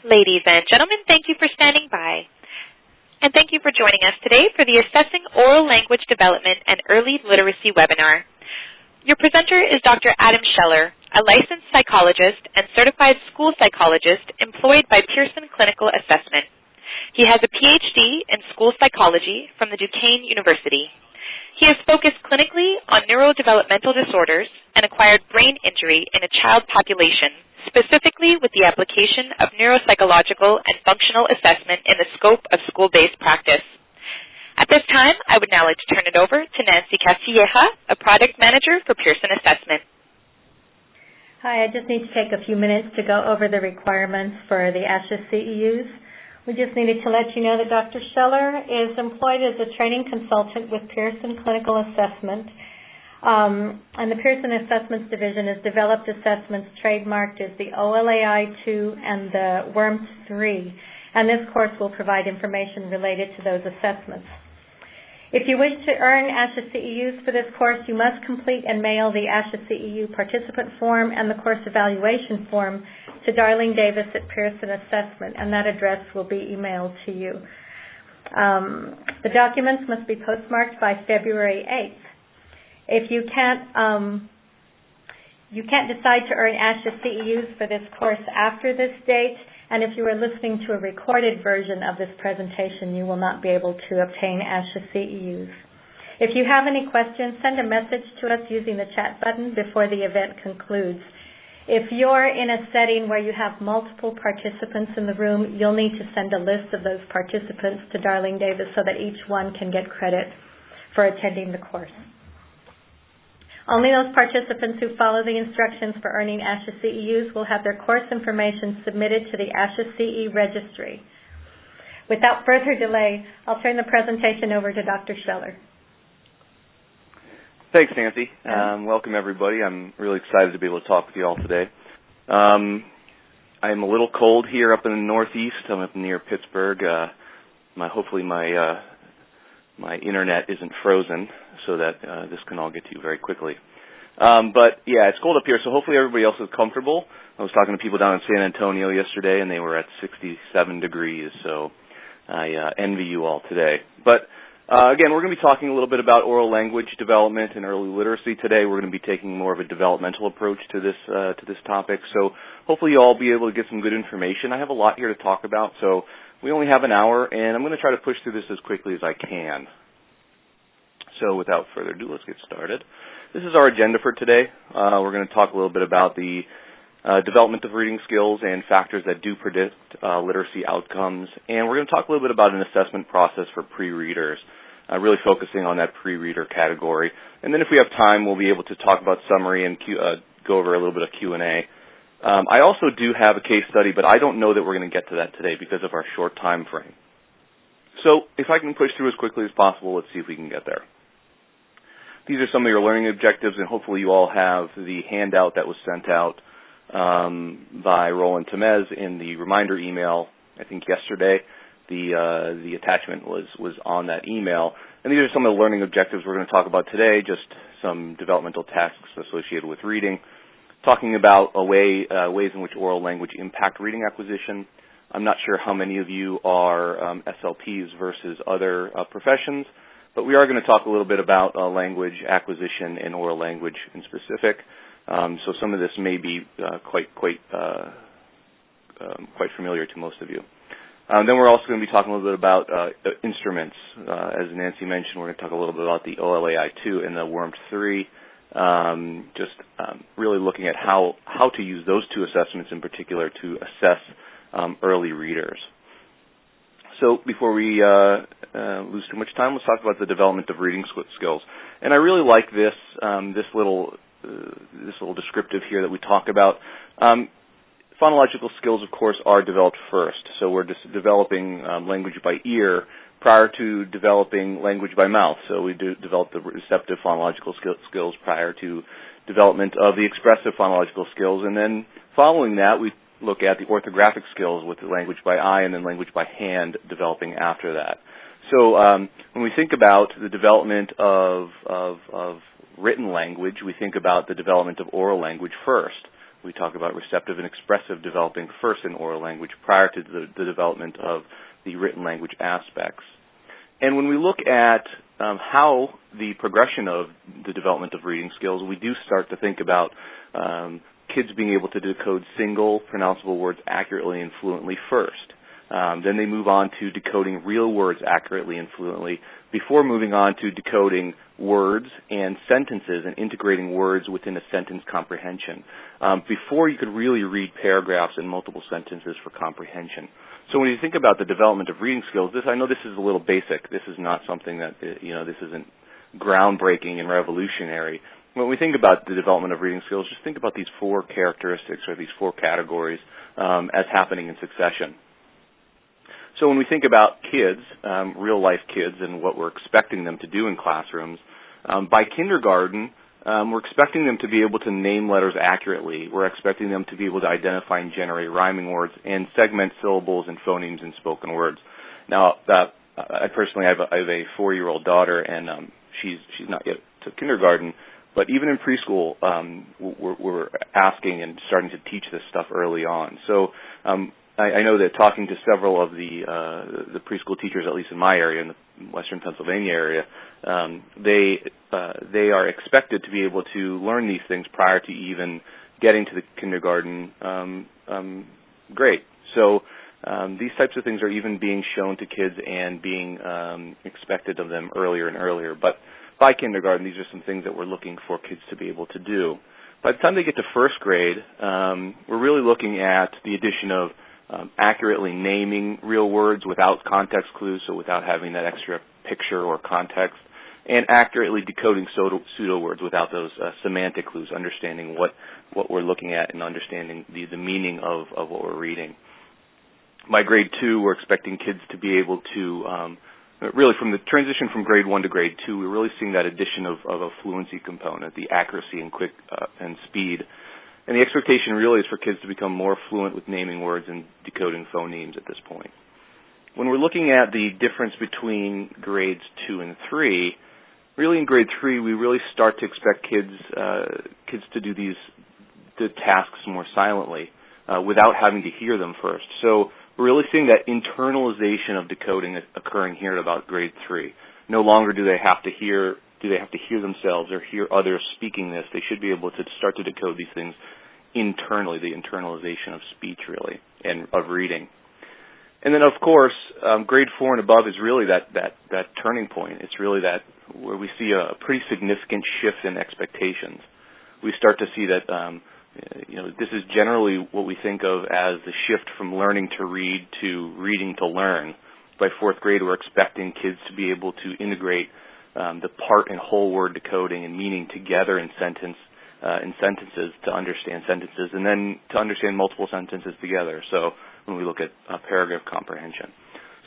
Ladies and gentlemen, thank you for standing by. And thank you for joining us today for the Assessing Oral Language Development and Early Literacy webinar. Your presenter is Dr. Adam Scheller, a licensed psychologist and certified school psychologist employed by Pearson Clinical Assessment. He has a PhD in school psychology from the Duquesne University. He has focused clinically on neurodevelopmental disorders and acquired brain injury in a child population, specifically with the application of neuropsychological and functional assessment in the scope of school-based practice. At this time, I would now like to turn it over to Nancy Castilleja, a product manager for Pearson Assessment. Hi, I just need to take a few minutes to go over the requirements for the ASHA CEUs. We just needed to let you know that Dr. Scheller is employed as a training consultant with Pearson Clinical Assessment. And the Pearson Assessments Division has developed assessments trademarked as the OLAI-2 and the WRMT-III, and this course will provide information related to those assessments. If you wish to earn ASHA CEUs for this course, you must complete and mail the ASHA CEU participant form and the course evaluation form to Darlene Davis at Pearson Assessment, and that address will be emailed to you. The documents must be postmarked by February 8th. If you can't decide to earn ASHA CEUs for this course after this date, and if you are listening to a recorded version of this presentation, you will not be able to obtain ASHA CEUs. If you have any questions, send a message to us using the chat button before the event concludes. If you're in a setting where you have multiple participants in the room, you'll need to send a list of those participants to Darlene Davis so that each one can get credit for attending the course. Only those participants who follow the instructions for earning ASHA CEUs will have their course information submitted to the ASHA CE registry. Without further delay, I'll turn the presentation over to Dr. Scheller. Thanks, Nancy. Welcome, everybody. I'm really excited to be able to talk with you all today. I'm a little cold here up in the Northeast. I'm up near Pittsburgh. Hopefully my internet isn't frozen so that this can all get to you very quickly. But, yeah, it's cold up here, so hopefully everybody else is comfortable. I was talking to people down in San Antonio yesterday, and they were at 67 degrees, so I envy you all today. But, again, we're going to be talking a little bit about oral language development and early literacy today. We're going to be taking more of a developmental approach to this topic, so hopefully you'll all be able to get some good information. I have a lot here to talk about, so we only have an hour, and I'm going to try to push through this as quickly as I can. So without further ado, let's get started. This is our agenda for today. We're going to talk a little bit about the development of reading skills and factors that do predict literacy outcomes, and we're going to talk a little bit about an assessment process for pre-readers, really focusing on that pre-reader category. And then if we have time, we'll be able to talk about summary and go over a little bit of Q&A. I also do have a case study, but I don't know that we're going to get to that today because of our short time frame. So if I can push through as quickly as possible, let's see if we can get there. These are some of your learning objectives, and hopefully you all have the handout that was sent out by Roland Temez in the reminder email, I think yesterday. The attachment was on that email. And these are some of the learning objectives we're going to talk about today, just some developmental tasks associated with reading, talking about ways in which oral language impact reading acquisition. I'm not sure how many of you are SLPs versus other professions, but we are going to talk a little bit about language acquisition and oral language in specific. So some of this may be quite familiar to most of you. Then we're also going to be talking a little bit about instruments. As Nancy mentioned, we're going to talk a little bit about the OLAI-2 and the WRMT-III. Really looking at how to use those two assessments in particular to assess early readers. So before we lose too much time, let's talk about the development of reading skills. And I really like this little descriptive here that we talk about. Phonological skills, of course, are developed first. So we're just developing language by ear prior to developing language by mouth. So we develop the receptive phonological skills prior to development of the expressive phonological skills. And then following that, we look at the orthographic skills with the language by eye and then language by hand developing after that. So when we think about the development of written language, we think about the development of oral language first. We talk about receptive and expressive developing first in oral language prior to the development of the written language aspects. And when we look at how the progression of the development of reading skills, we do start to think about kids being able to decode single pronounceable words accurately and fluently first. Then they move on to decoding real words accurately and fluently before moving on to decoding words and sentences and integrating words within a sentence comprehension. Before you could really read paragraphs and multiple sentences for comprehension. So when you think about the development of reading skills, I know this is a little basic. This is not something that, this isn't groundbreaking and revolutionary. When we think about the development of reading skills, just think about these four characteristics or these four categories as happening in succession. So when we think about kids, real-life kids, and what we're expecting them to do in classrooms, by kindergarten, we're expecting them to be able to name letters accurately. We're expecting them to be able to identify and generate rhyming words and segment syllables and phonemes in spoken words. Now, I personally have a 4-year-old daughter, and she's not yet to kindergarten, but even in preschool, we're asking and starting to teach this stuff early on. So I know that talking to several of the preschool teachers, at least in my area, in the western Pennsylvania area, they are expected to be able to learn these things prior to even getting to the kindergarten grade. So these types of things are even being shown to kids and being expected of them earlier and earlier. But by kindergarten, these are some things that we're looking for kids to be able to do. By the time they get to first grade, we're really looking at the addition of accurately naming real words without context clues, so without having that extra picture or context, and accurately decoding pseudo words without those semantic clues, understanding what we're looking at and understanding the meaning of what we're reading. By grade 2, we're expecting kids to be able to, really from the transition from grade 1 to grade 2, we're really seeing that addition of a fluency component, the accuracy and quick and speed. And the expectation really is for kids to become more fluent with naming words and decoding phonemes at this point. When we're looking at the difference between grades 2 and 3, really in grade 3 we really start to expect kids to do the tasks more silently without having to hear them first. So we're really seeing that internalization of decoding occurring here at about grade 3. No longer do they have to hear themselves or hear others speaking this. They should be able to start to decode these things internally, the internalization of speech really, and of reading. And then, of course, grade 4 and above is really that turning point. It's really that where we see a pretty significant shift in expectations. We start to see that this is generally what we think of as the shift from learning to read to reading to learn. By 4th grade, we're expecting kids to be able to integrate the part and whole word decoding and meaning together in sentences to understand sentences, and then to understand multiple sentences together. So when we look at paragraph comprehension.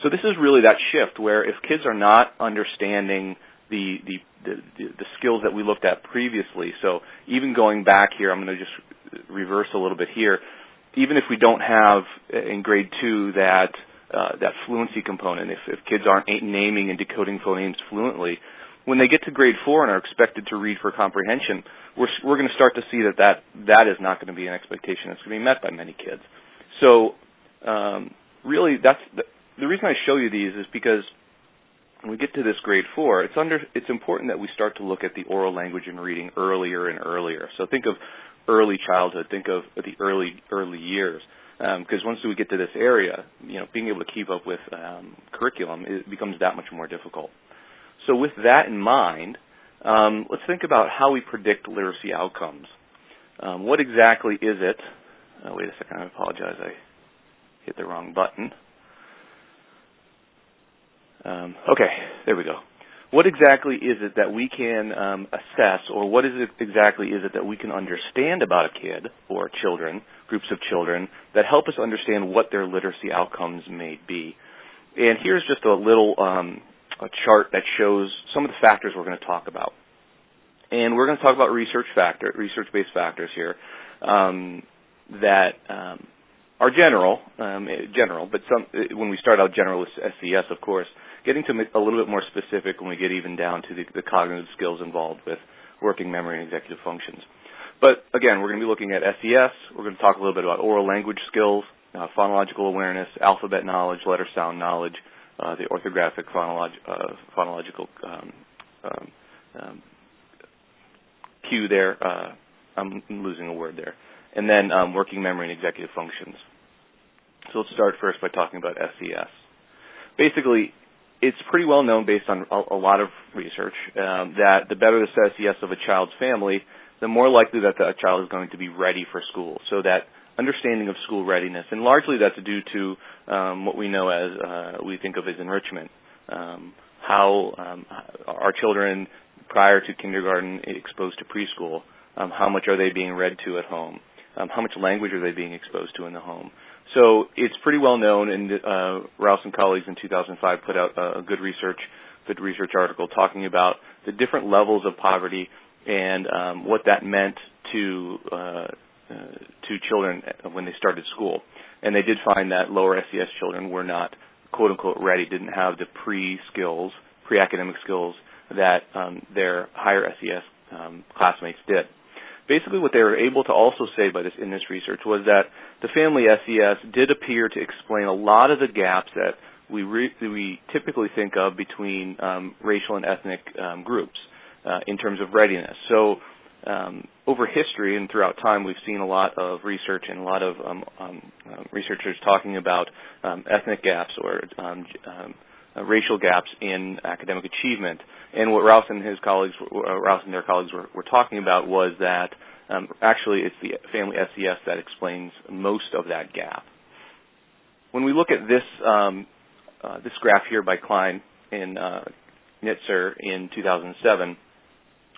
So this is really that shift where if kids are not understanding the skills that we looked at previously, so even going back here, I'm going to just reverse a little bit here. Even if we don't have in grade 2 that fluency component, if kids aren't naming and decoding phonemes fluently, when they get to grade 4 and are expected to read for comprehension, we're going to start to see that is not going to be an expectation that's going to be met by many kids. So really, that's the reason I show you these is because when we get to this grade 4, it's important that we start to look at the oral language and reading earlier and earlier. So think of early childhood, think of the early years. Because once we get to this area, being able to keep up with curriculum, it becomes that much more difficult. So with that in mind, let's think about how we predict literacy outcomes. What exactly is it? Wait a second, I apologize. I hit the wrong button. Okay, there we go. What exactly is it that we can assess, or what is it exactly is it that we can understand about a kid or children, groups of children, that help us understand what their literacy outcomes may be? And here's just a little a chart that shows some of the factors we're going to talk about. And we're going to talk about research-based factors here that are general, but when we start out general with SES, of course, getting to a little bit more specific when we get even down to the cognitive skills involved with working memory and executive functions. But again, we're going to be looking at SES. We're going to talk a little bit about oral language skills, phonological awareness, alphabet knowledge, letter sound knowledge, the orthographic phonological cue there. I'm losing a word there. And then working memory and executive functions. So let's start first by talking about SES. Basically, it's pretty well known based on a lot of research that the better the SES of a child's family, the more likely that the child is going to be ready for school. So that understanding of school readiness, and largely that's due to what we know as, we think of as enrichment. How our children prior to kindergarten exposed to preschool, how much are they being read to at home? How much language are they being exposed to in the home? So it's pretty well known, and Rouse and colleagues in 2005 put out a good research article talking about the different levels of poverty and what that meant to children when they started school. And they did find that lower SES children were not, quote unquote, ready, didn't have the pre-academic skills that their higher SES classmates did. Basically, what they were able to also say in this research was that the family SES did appear to explain a lot of the gaps that we typically think of between racial and ethnic groups in terms of readiness. So over history and throughout time, we've seen a lot of research and a lot of researchers talking about ethnic gaps or racial gaps in academic achievement. And what Rouse and their colleagues were talking about was that actually it's the family SES that explains most of that gap. When we look at this graph here by Klein and Nitzer in 2007,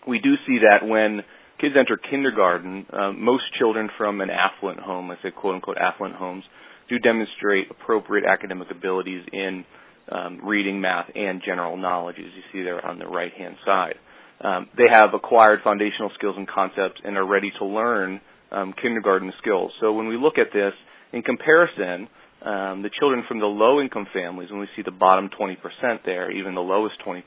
we do see that when kids enter kindergarten, most children from an affluent home, let's say quote-unquote affluent homes, do demonstrate appropriate academic abilities in reading, math, and general knowledge, as you see there on the right-hand side. They have acquired foundational skills and concepts and are ready to learn kindergarten skills. So when we look at this, in comparison, the children from the low-income families, when we see the bottom 20% there, even the lowest 20%,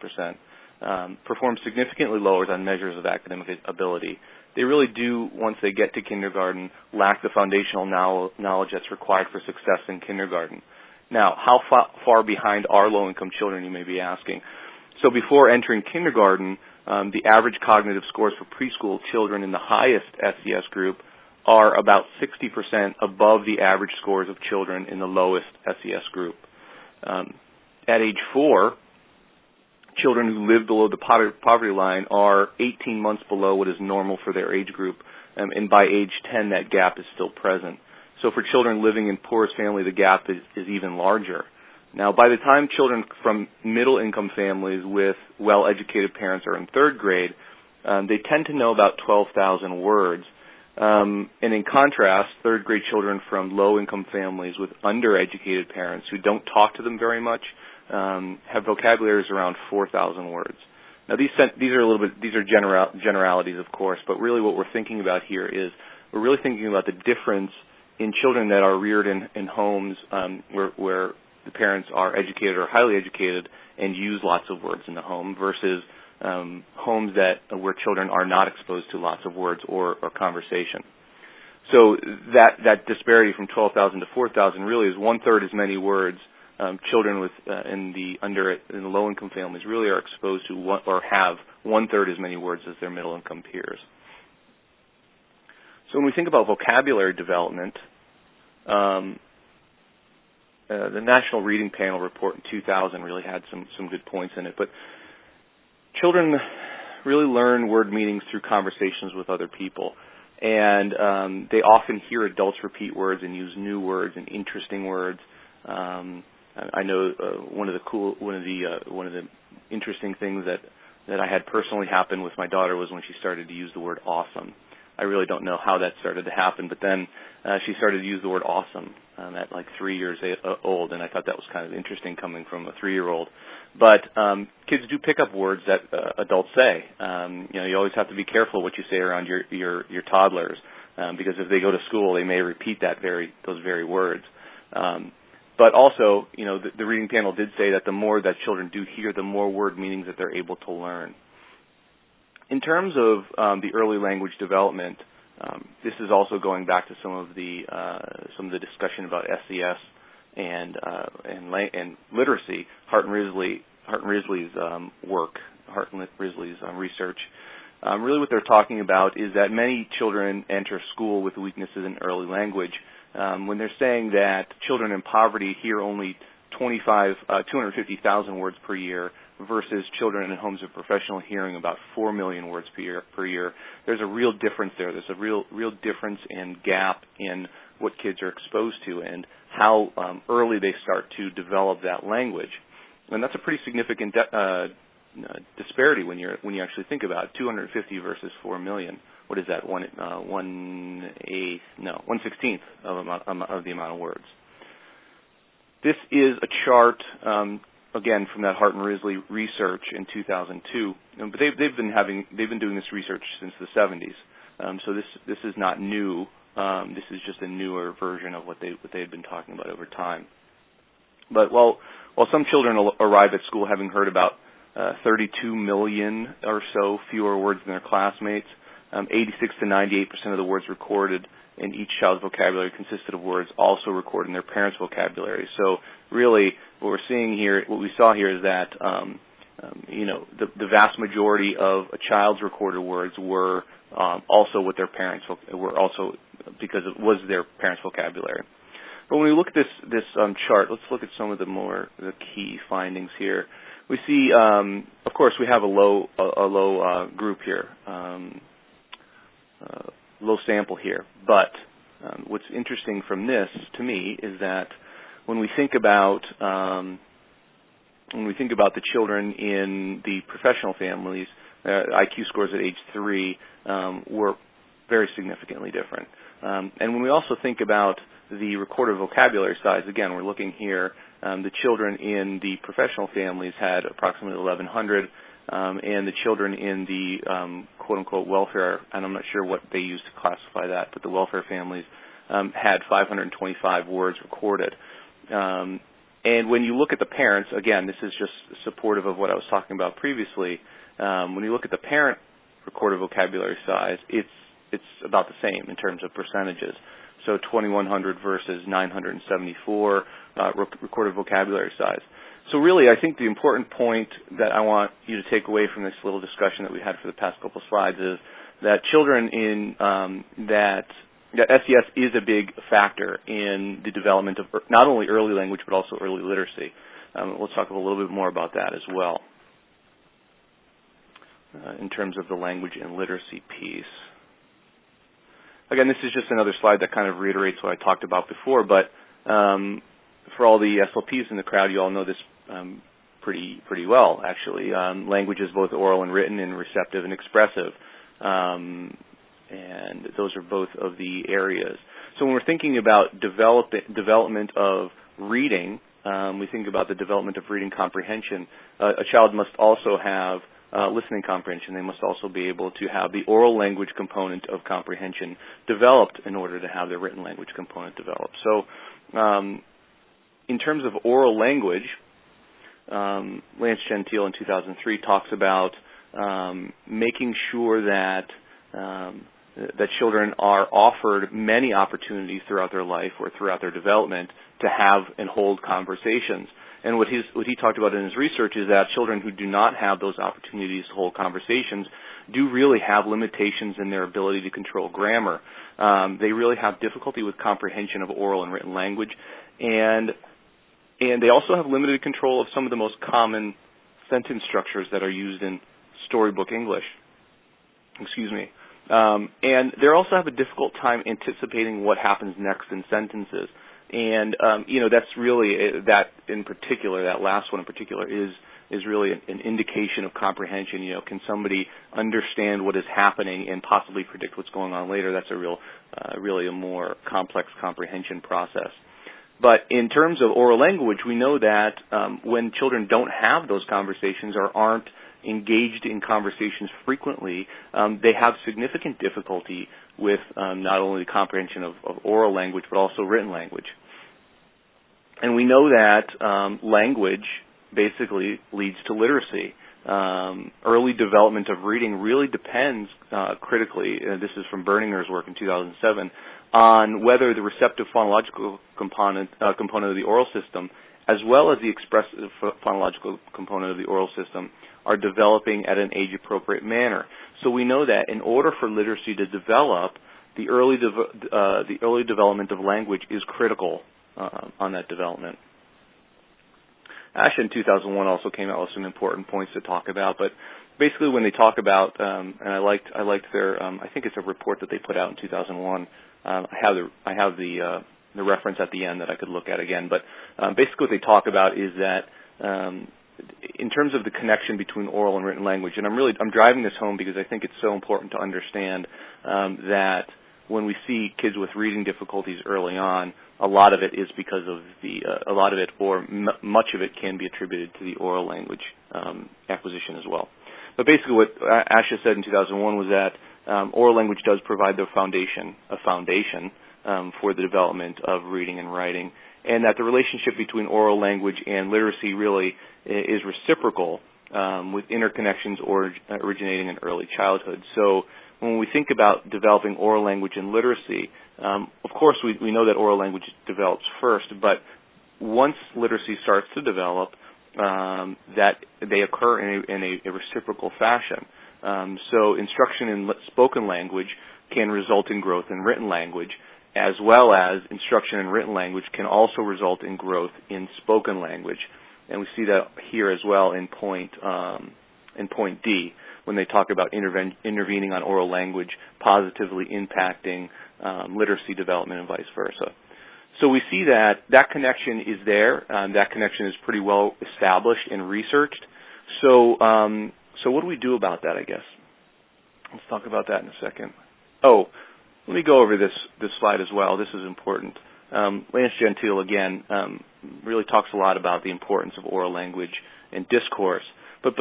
perform significantly lower on measures of academic ability. They really do, once they get to kindergarten, lack the foundational knowledge that's required for success in kindergarten. Now, how far behind are low-income children, you may be asking? So before entering kindergarten, the average cognitive scores for preschool children in the highest SES group are about 60% above the average scores of children in the lowest SES group. At age 4, children who live below the poverty line are 18 months below what is normal for their age group, and by age 10, that gap is still present. So for children living in poorest family, the gap is even larger. Now, by the time children from middle-income families with well-educated parents are in third grade, they tend to know about 12,000 words. And in contrast, third-grade children from low-income families with undereducated parents who don't talk to them very much have vocabularies around 4,000 words. Now, these are generalities, of course, but really what we're thinking about here is we're really thinking about the difference in children that are reared in homes where the parents are educated or highly educated and use lots of words in the home versus homes where children are not exposed to lots of words or conversation. So that disparity from 12,000 to 4,000 really is 1/3 as many words. Children in the low-income families really are exposed to or have 1/3 as many words as their middle-income peers. So when we think about vocabulary development, the National Reading Panel report in 2000 really had some good points in it. But children really learn word meanings through conversations with other people, and they often hear adults repeat words and use new words and interesting words. I know one of the interesting things that I had personally happen with my daughter was when she started to use the word awesome. I really don't know how that started to happen, but then she started to use the word awesome at like 3 years old, and I thought that was kind of interesting coming from a 3-year-old. But kids do pick up words that adults say. You always have to be careful what you say around your toddlers, because if they go to school, they may repeat those very words. But also, the reading panel did say that the more that children do hear, the more word meanings that they're able to learn. In terms of the early language development, This is also going back to some of the discussion about SES and literacy. Hart and Risley's work, Hart and Risley's research. Really, what they're talking about is that many children enter school with weaknesses in early language. When they're saying that children in poverty hear only 250,000 words per year versus children in homes of professional hearing about 4 million words per year, there's a real difference there. There's a real difference and gap in what kids are exposed to and how early they start to develop that language. And that's a pretty significant disparity when you actually think about it. 250 versus 4 million. What is that? 1/16th of the amount of words. This is a chart, again, from that Hart and Risley research in 2002. But they've been doing this research since the 70s. So this is not new. This is just a newer version of what they had been talking about over time. But while some children arrive at school having heard about 32 million or so fewer words than their classmates, 86 to 98% of the words recorded in each child's vocabulary consisted of words also recorded in their parents' vocabulary. So really, what we saw here is that the vast majority of a child's recorded words were also what their parents were also because it was their parents' vocabulary. But when we look at this chart, let's look at some of the key findings here. We see, of course, we have a low group here, low sample here. But what's interesting from this, to me, is that when we think about the children in the professional families, IQ scores at age 3 were very significantly different. And when we also think about the recorded vocabulary size, again, we're looking here, the children in the professional families had approximately 1,100, and the children in the quote-unquote welfare, and I'm not sure what they used to classify that, but the welfare families had 525 words recorded. And when you look at the parents, again, this is just supportive of what I was talking about previously. When you look at the parent recorded vocabulary size, it's about the same in terms of percentages. So 2,100 versus 974 recorded vocabulary size. So really, I think the important point that I want you to take away from this little discussion that we had for the past couple of slides is that children in that SES is a big factor in the development of not only early language but also early literacy. We'll talk a little bit more about that as well in terms of the language and literacy piece. Again, this is just another slide that kind of reiterates what I talked about before, but for all the SLPs in the crowd, you all know this pretty well, actually. Language is both oral and written and receptive and expressive, and those are both of the areas. So when we're thinking about development of reading, we think about the development of reading comprehension. A child must also have listening comprehension. They must also be able to have the oral language component of comprehension developed in order to have their written language component developed. So in terms of oral language, Lance Gentile in 2003 talks about making sure that children are offered many opportunities throughout their life or throughout their development to have and hold conversations. And what he talked about in his research is that children who do not have those opportunities to hold conversations do really have limitations in their ability to control grammar. They really have difficulty with comprehension of oral and written language, and they also have limited control of some of the most common sentence structures that are used in storybook English. Excuse me. And they also have a difficult time anticipating what happens next in sentences. And, that's really, that in particular, that last one in particular is really an indication of comprehension. Can somebody understand what is happening and possibly predict what's going on later? That's really a more complex comprehension process. But in terms of oral language, we know that when children don't have those conversations or aren't engaged in conversations frequently, they have significant difficulty with not only the comprehension of oral language but also written language. And we know that language basically leads to literacy. early development of reading really depends critically, this is from Berninger's work in 2007, on whether the receptive phonological component of the oral system, as well as the expressive phonological component of the oral system, are developing at an age-appropriate manner. So we know that in order for literacy to develop, the early development of language is critical on that development. ASHA in 2001 also came out with some important points to talk about, but basically when they talk about, and I liked their, I think it's a report that they put out in 2001. I have the reference at the end that I could look at again, but basically what they talk about is that in terms of the connection between oral and written language, and I'm driving this home because I think it's so important to understand that when we see kids with reading difficulties early on, a lot of it is because of much of it can be attributed to the oral language acquisition as well. But basically what ASHA said in 2001 was that oral language does provide a foundation for the development of reading and writing, and that the relationship between oral language and literacy really is reciprocal with interconnections originating in early childhood. So when we think about developing oral language and literacy, of course we know that oral language develops first, but once literacy starts to develop, that they occur in a reciprocal fashion. So instruction in spoken language can result in growth in written language, as well as instruction in written language can also result in growth in spoken language. And we see that here as well in point D, when they talk about intervening on oral language positively impacting literacy development and vice versa. So we see that connection is there. That connection is pretty well established and researched. So what do we do about that, I guess? Let's talk about that in a second. Oh, let me go over this slide as well. This is important. Lance Gentile, again, really talks a lot about the importance of oral language and discourse, but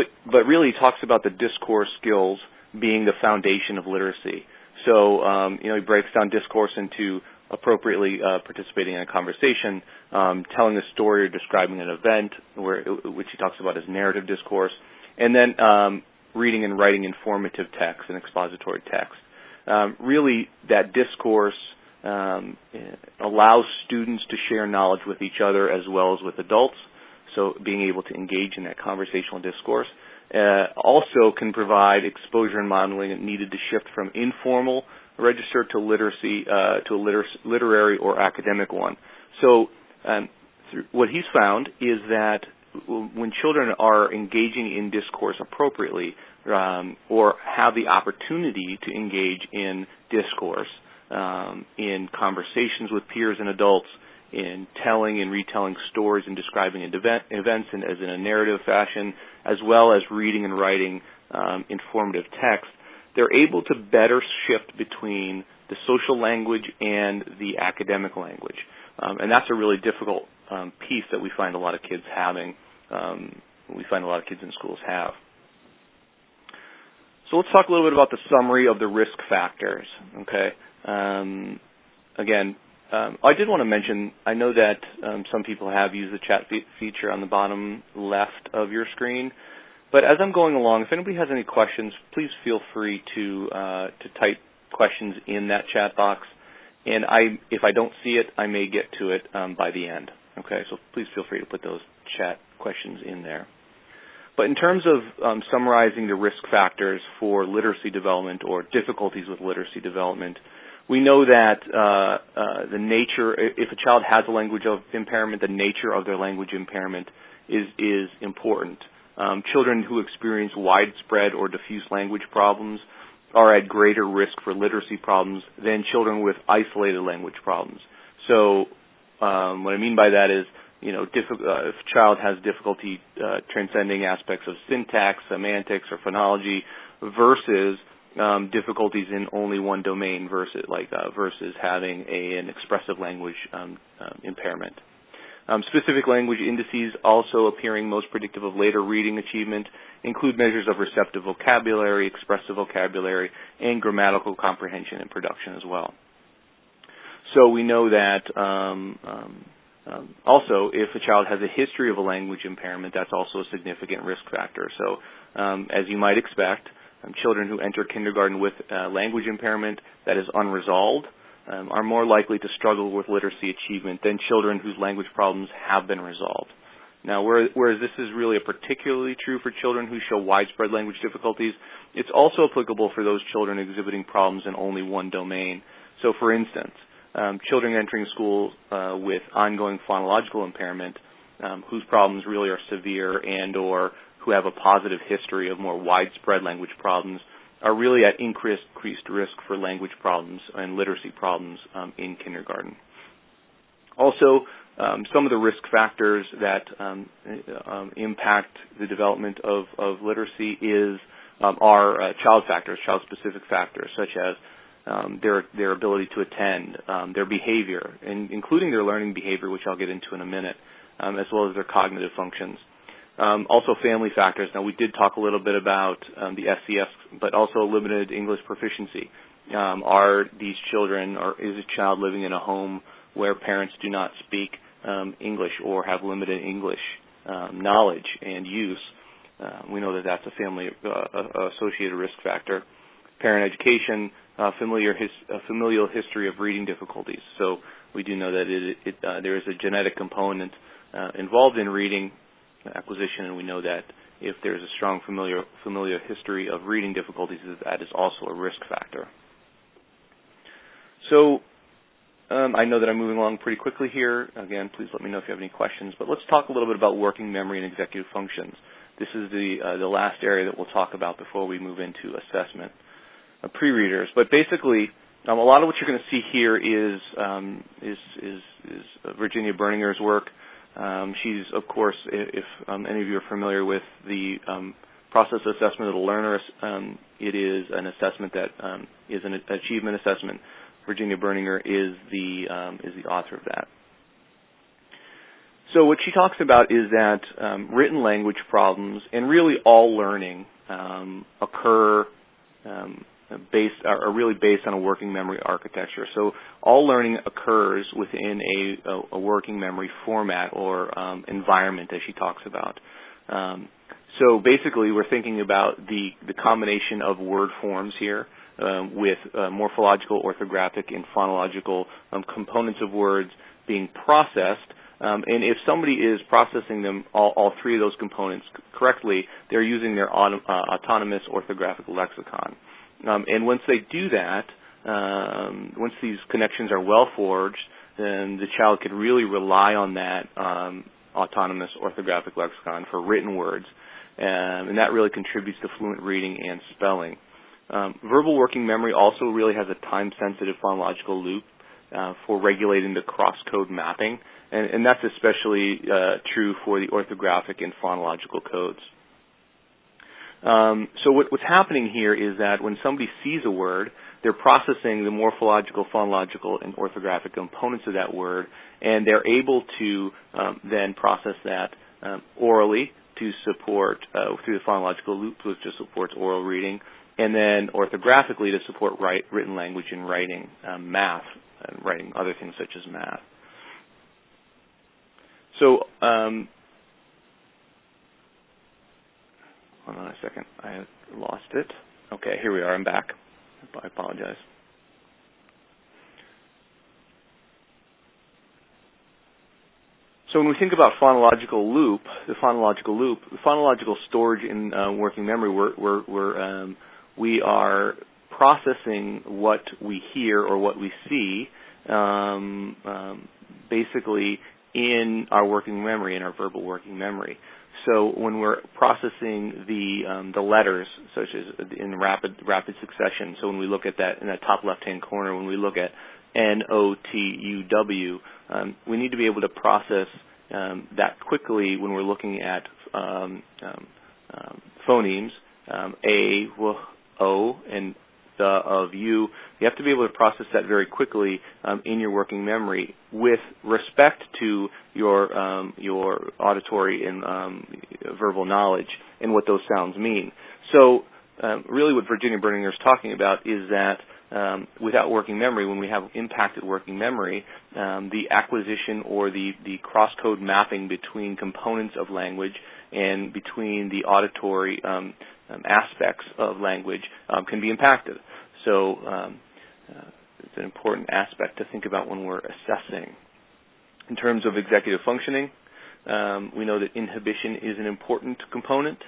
really talks about the discourse skills being the foundation of literacy. So, he breaks down discourse into appropriately participating in a conversation, telling a story or describing an event, which he talks about as narrative discourse, and then reading and writing informative text and expository text. Really, that discourse allows students to share knowledge with each other as well as with adults, so being able to engage in that conversational discourse. Also can provide exposure and modeling needed to shift from informal register to literacy to a literary or academic one. So what he's found is that when children are engaging in discourse appropriately or have the opportunity to engage in discourse, in conversations with peers and adults, in telling and retelling stories and describing events as in a narrative fashion, as well as reading and writing informative text, they're able to better shift between the social language and the academic language. And that's a really difficult piece that we find a lot of kids having, we find a lot of kids in schools have. So let's talk a little bit about the summary of the risk factors, okay? Again, I did want to mention, I know that some people have used the chat feature on the bottom left of your screen, but as I'm going along, if anybody has any questions, please feel free to type questions in that chat box, and if I don't see it, I may get to it by the end, okay? So please feel free to put those chat questions in there. But in terms of summarizing the risk factors for literacy development or difficulties with literacy development, we know that the nature, if a child has a language impairment, the nature of their language impairment is important. Children who experience widespread or diffuse language problems are at greater risk for literacy problems than children with isolated language problems. So what I mean by that is, if a child has difficulty transcending aspects of syntax, semantics, or phonology versus difficulties in only one domain versus having an expressive language impairment. Specific language indices also appearing most predictive of later reading achievement include measures of receptive vocabulary, expressive vocabulary, and grammatical comprehension and production as well. So we know that Also, if a child has a history of a language impairment, that's also a significant risk factor. So, as you might expect, children who enter kindergarten with language impairment that is unresolved are more likely to struggle with literacy achievement than children whose language problems have been resolved. Now, whereas this is really particularly true for children who show widespread language difficulties, it's also applicable for those children exhibiting problems in only one domain. So, for instance, children entering school with ongoing phonological impairment, whose problems really are severe and or who have a positive history of more widespread language problems, are really at increased risk for language problems and literacy problems in kindergarten. Also, some of the risk factors that impact the development of literacy are child factors, child-specific factors, such as their ability to attend, their behavior, including their learning behavior, which I'll get into in a minute, as well as their cognitive functions. Also family factors. Now, we did talk a little bit about the SES, but also limited English proficiency. Are these children, or is a child living in a home where parents do not speak English or have limited English knowledge and use? We know that that's a family associated risk factor. Parent education, familial history of reading difficulties. So we do know that there is a genetic component involved in reading acquisition, and we know that if there's a strong familial history of reading difficulties, that is also a risk factor. So I know that I'm moving along pretty quickly here. Again, please let me know if you have any questions. But let's talk a little bit about working memory and executive functions. This is the last area that we'll talk about before we move into assessment. Pre-readers, but basically, a lot of what you're going to see here is Virginia Berninger's work. She's, of course, if any of you are familiar with the process assessment of the learner, it is an assessment that is an achievement assessment. Virginia Berninger is the author of that. So what she talks about is that written language problems and really all learning occur are really based on a working memory architecture. So all learning occurs within a working memory format or environment, as she talks about. So basically, we're thinking about the combination of word forms here with morphological, orthographic, and phonological components of words being processed. And if somebody is processing them, all three of those components correctly, they're using their autonomous orthographic lexicon. And once they do that, once these connections are well forged, then the child can really rely on that autonomous orthographic lexicon for written words, and that really contributes to fluent reading and spelling. Verbal working memory also really has a time-sensitive phonological loop for regulating the cross-code mapping, and that's especially true for the orthographic and phonological codes. So what's happening here is that when somebody sees a word, they're processing the morphological, phonological, and orthographic components of that word, and they're able to then process that orally to support, through the phonological loop, which just supports oral reading, and then orthographically to support written language and writing, math, and writing other things such as math. So, hold on a second. I lost it. Okay, here we are. I'm back. I apologize. So when we think about phonological loop, the phonological storage in working memory, we are processing what we hear or what we see basically in our working memory, in our verbal working memory. So when we're processing the letters, such as in rapid succession, so when we look at that in that top left-hand corner, when we look at N-O-T-U-W, we need to be able to process that quickly when we're looking at phonemes, A, W, O, and the of you. You have to be able to process that very quickly in your working memory with respect to your auditory and verbal knowledge and what those sounds mean. So really what Virginia Berninger is talking about is that without working memory, when we have impacted working memory, the acquisition or the cross-code mapping between components of language and between the auditory aspects of language can be impacted. So it's an important aspect to think about when we're assessing. In terms of executive functioning, we know that inhibition is an important component.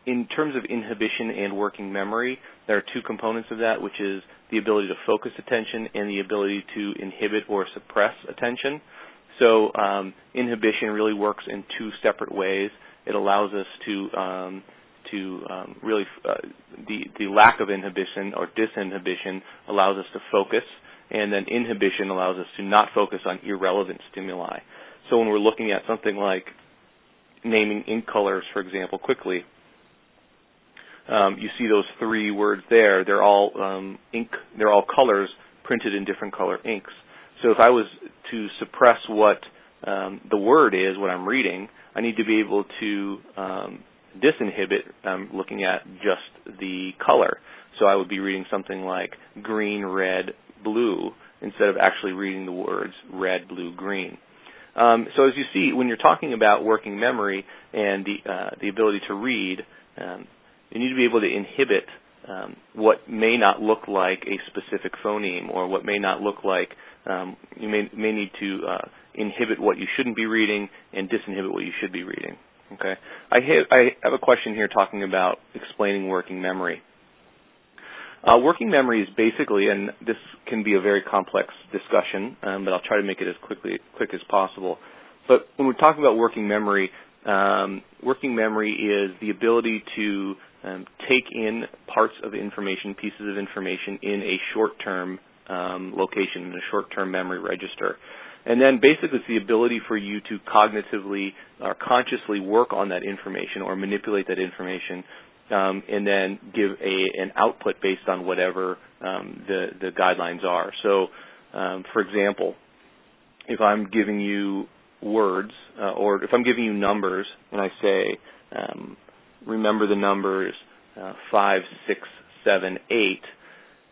In terms of inhibition and working memory, there are two components of that, which is the ability to focus attention and the ability to inhibit or suppress attention. So inhibition really works in two separate ways. It allows us to really, the lack of inhibition or disinhibition allows us to focus, and then inhibition allows us to not focus on irrelevant stimuli. So when we're looking at something like naming ink colors, for example, quickly, you see those three words there. They're all ink. They're all colors printed in different color inks. So if I was to suppress what the word is, what I'm reading, I need to be able to disinhibit looking at just the color. So I would be reading something like green, red, blue, instead of actually reading the words red, blue, green. So as you see, when you're talking about working memory and the ability to read, you need to be able to inhibit what may not look like a specific phoneme, or what may not look like, you may need to inhibit what you shouldn't be reading and disinhibit what you should be reading. Okay, I have a question here talking about explaining working memory. Working memory is basically, and this can be a very complex discussion, but I'll try to make it as quick as possible. But when we're talking about working memory is the ability to take in parts of information, pieces of information in a short-term location, in a short-term memory register. And then basically it's the ability for you to cognitively or consciously work on that information or manipulate that information, and then give an output based on whatever the guidelines are. So, for example, if I'm giving you words, or if I'm giving you numbers, and I say, remember the numbers 5, 6, 7, 8,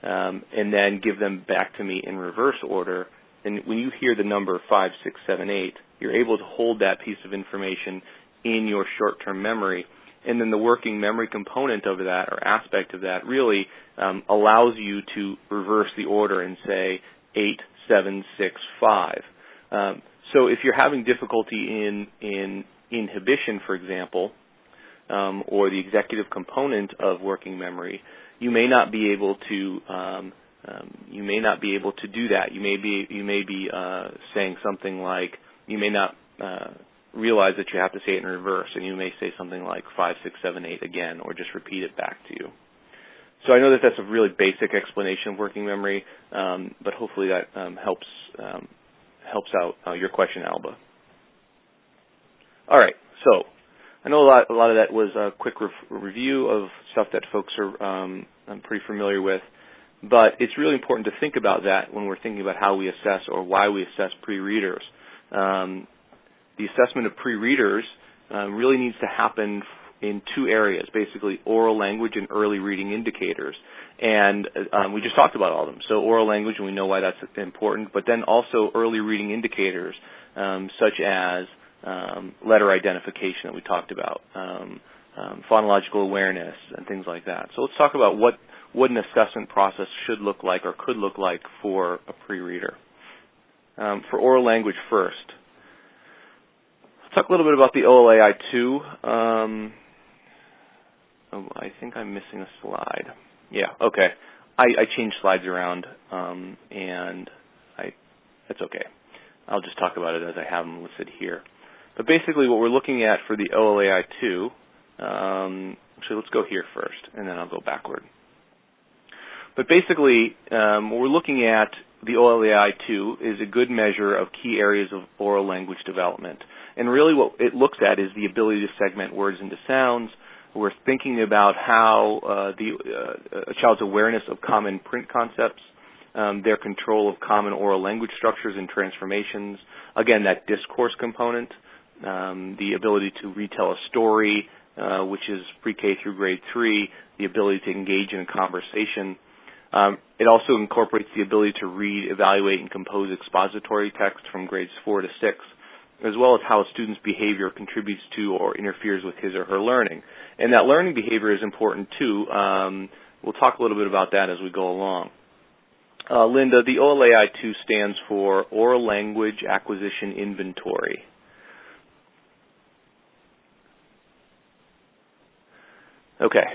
and then give them back to me in reverse order, and when you hear the number 5, 6, 7, 8, you're able to hold that piece of information in your short-term memory. And then the working memory component of that, or aspect of that, really allows you to reverse the order and say 8, 7, 6, 5. So if you're having difficulty in inhibition, for example, or the executive component of working memory, you may not be able to do that. You may be saying something like, you may not realize that you have to say it in reverse, and you may say something like 5, 6, 7, 8 again, or just repeat it back to you. So I know that that's a really basic explanation of working memory, but hopefully that helps out your question, Alba. All right, so I know a lot of that was a quick review of stuff that folks are I'm pretty familiar with, but it's really important to think about that when we're thinking about how we assess or why we assess pre-readers. The assessment of pre-readers really needs to happen in two areas, basically oral language and early reading indicators. And we just talked about all of them. So oral language, and we know why that's important, but then also early reading indicators such as letter identification that we talked about, phonological awareness, and things like that. So let's talk about what an assessment process should look like or could look like for a pre-reader. For oral language first, let's talk a little bit about the OLAI-2. Oh, I think I'm missing a slide. Yeah, okay. I changed slides around, and that's okay. I'll just talk about it as I have them listed here. But basically what we're looking at for the OLAI-2, actually let's go here first, and then I'll go backward. But basically, what we're looking at, the OLAI-2 is a good measure of key areas of oral language development. And really what it looks at is the ability to segment words into sounds. We're thinking about how a child's awareness of common print concepts, their control of common oral language structures and transformations, again, that discourse component, the ability to retell a story, which is pre-K through grade 3, the ability to engage in a conversation, It also incorporates the ability to read, evaluate, and compose expository text from grades 4 to 6, as well as how a student's behavior contributes to or interferes with his or her learning. And that learning behavior is important too. We'll talk a little bit about that as we go along. Linda, the OLAI-2 stands for Oral Language Acquisition Inventory. Okay.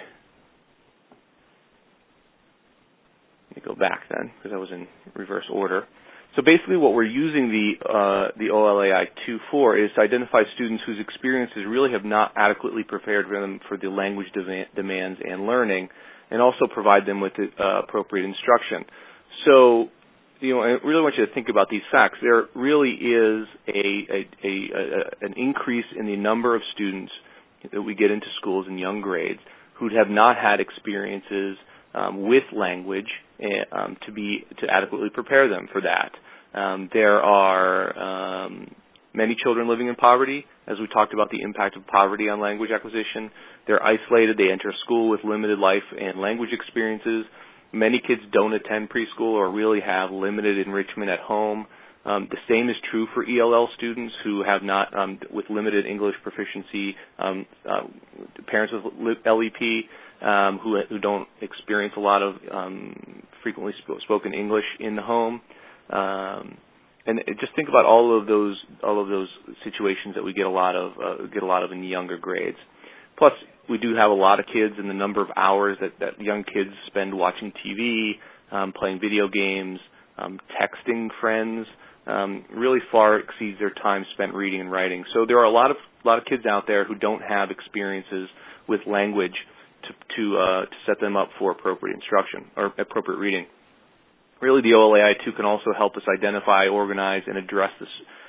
Let me go back then, because I was in reverse order. So basically what we're using the OLAI-2 for is to identify students whose experiences really have not adequately prepared them for the language demands and learning, and also provide them with appropriate instruction. So, you know, I really want you to think about these facts. There really is an increase in the number of students that we get into schools in young grades who have not had experiences with language to adequately prepare them for that. There are many children living in poverty, as we talked about the impact of poverty on language acquisition. They're isolated. They enter school with limited life and language experiences. Many kids don't attend preschool or really have limited enrichment at home. The same is true for ELL students who have not, with limited English proficiency, parents with LEP who don't experience a lot of frequently spoken English in the home. And just think about all of those situations that we get a lot of in the younger grades. Plus, we do have a lot of kids, and the number of hours that young kids spend watching TV, playing video games, texting friends, really far exceeds their time spent reading and writing. So there are a lot of kids out there who don't have experiences with language to set them up for appropriate instruction or appropriate reading. Really, the OLAI-2 can also help us identify, organize, and address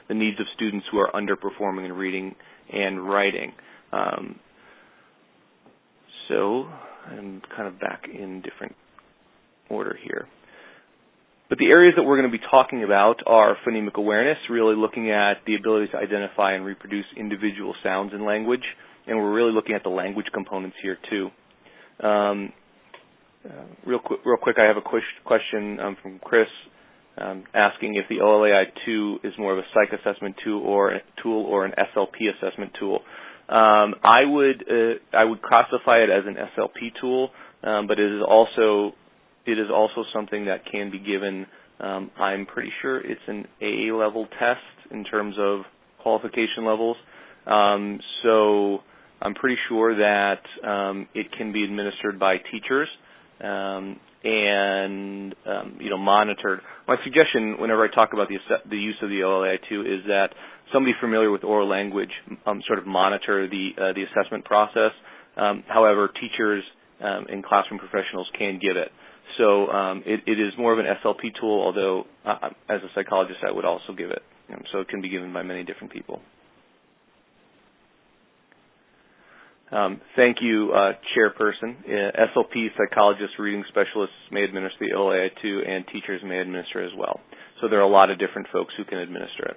the needs of students who are underperforming in reading and writing. So I'm kind of back in different order here. But the areas that we're going to be talking about are phonemic awareness, really looking at the ability to identify and reproduce individual sounds in language, and we're really looking at the language components here too. Real quick, I have a question from Chris asking if the OLAI-2 is more of a psych assessment tool or an SLP assessment tool. I would classify it as an SLP tool, but it is also something that can be given. I'm pretty sure it's an AA level test in terms of qualification levels. So I'm pretty sure that it can be administered by teachers and monitored. My suggestion whenever I talk about the use of the OLAI-2 is that somebody familiar with oral language sort of monitor the assessment process. However, teachers and classroom professionals can give it. So it is more of an SLP tool, although as a psychologist I would also give it. So it can be given by many different people. Thank you, Chairperson. SLP psychologists, reading specialists may administer the OLAI-2, and teachers may administer it as well. So there are a lot of different folks who can administer it.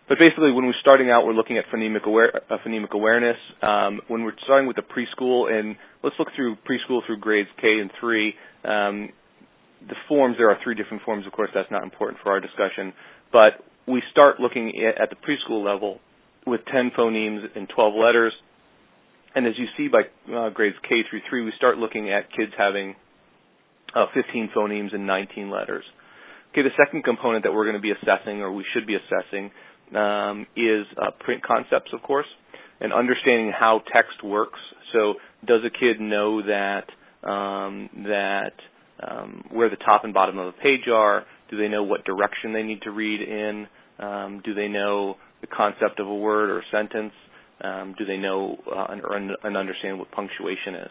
But basically, when we're starting out, we're looking at phonemic awareness. When we're starting with the preschool, and let's look through preschool through grades K and 3. The forms, there are 3 different forms. Of course, that's not important for our discussion. But we start looking at the preschool level with 10 phonemes and 12 letters. And as you see by grades K through 3, we start looking at kids having 15 phonemes and 19 letters. Okay, the second component that we're going to be assessing, or we should be assessing, is print concepts, of course, and understanding how text works. So does a kid know that where the top and bottom of a page are? Do they know what direction they need to read in? Do they know the concept of a word or a sentence? Do they know and understand what punctuation is?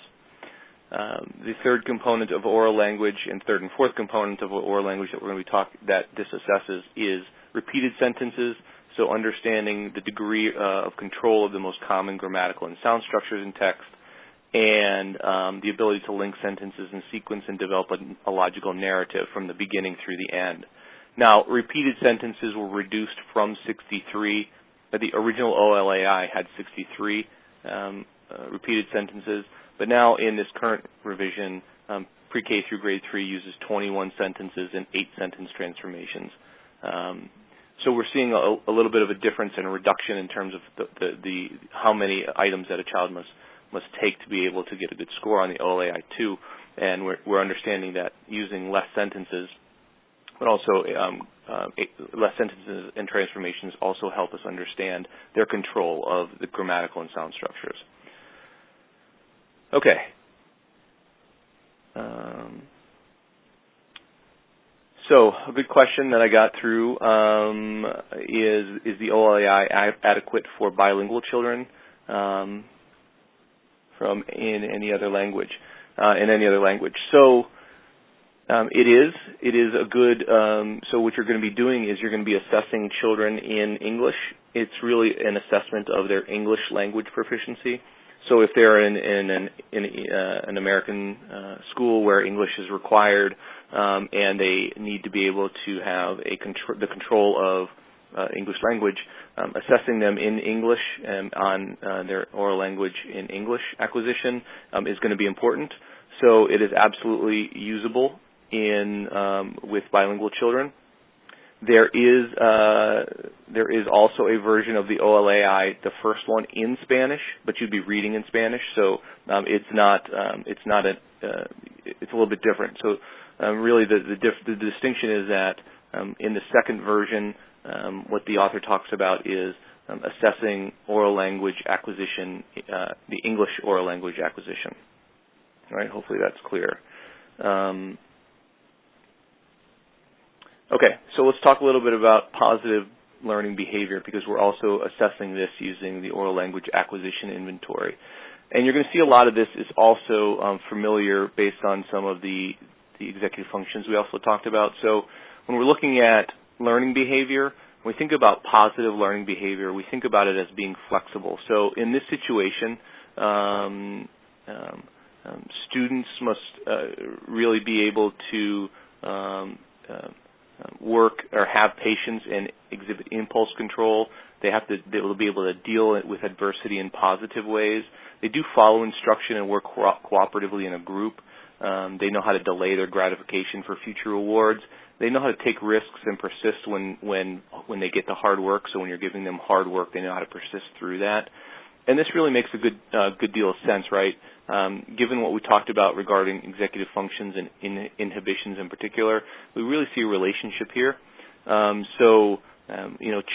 The third component of oral language and third and fourth component of oral language that we're going to be that this assesses is repeated sentences, so understanding the degree of control of the most common grammatical and sound structures in text, and the ability to link sentences in sequence and develop a logical narrative from the beginning through the end. Now, repeated sentences were reduced from 63. The original OLAI had 63 repeated sentences, but now in this current revision, pre-K through grade 3 uses 21 sentences and 8 sentence transformations. So we're seeing a little bit of a difference and a reduction in terms of the how many items that a child must take to be able to get a good score on the OLAI-2, and we're understanding that using less sentences, but also less sentences and transformations also help us understand their control of the grammatical and sound structures. Okay. So a good question that I got through is the OLAI adequate for bilingual children from in any other language? So it is a good. So what you're going to be doing is you're going to be assessing children in English. It's really an assessment of their English language proficiency. So if they're in an American school where English is required, and they need to be able to have the control of English language, assessing them in English and on their oral language in English acquisition is going to be important. So it is absolutely usable with bilingual children. There is also a version of the OLAI, the first one in Spanish, but you'd be reading in Spanish, so it's a little bit different. So really the distinction is that in the second version, what the author talks about is assessing oral language acquisition, the English oral language acquisition. All right, hopefully that's clear. Okay, so let's talk a little bit about positive learning behavior, because we're also assessing this using the oral language acquisition inventory. And you're going to see a lot of this is also familiar based on some of the executive functions we also talked about. So when we're looking at learning behavior, when we think about positive learning behavior, we think about it as being flexible. So in this situation, students must really be able to work or have patience and exhibit impulse control. They'll be able to deal with adversity in positive ways. They do follow instruction and work cooperatively in a group. They know how to delay their gratification for future rewards. They know how to take risks and persist when they get to hard work. So when you're giving them hard work, they know how to persist through that. And this really makes a good deal of sense, right? Given what we talked about regarding executive functions and inhibitions in particular, we really see a relationship here.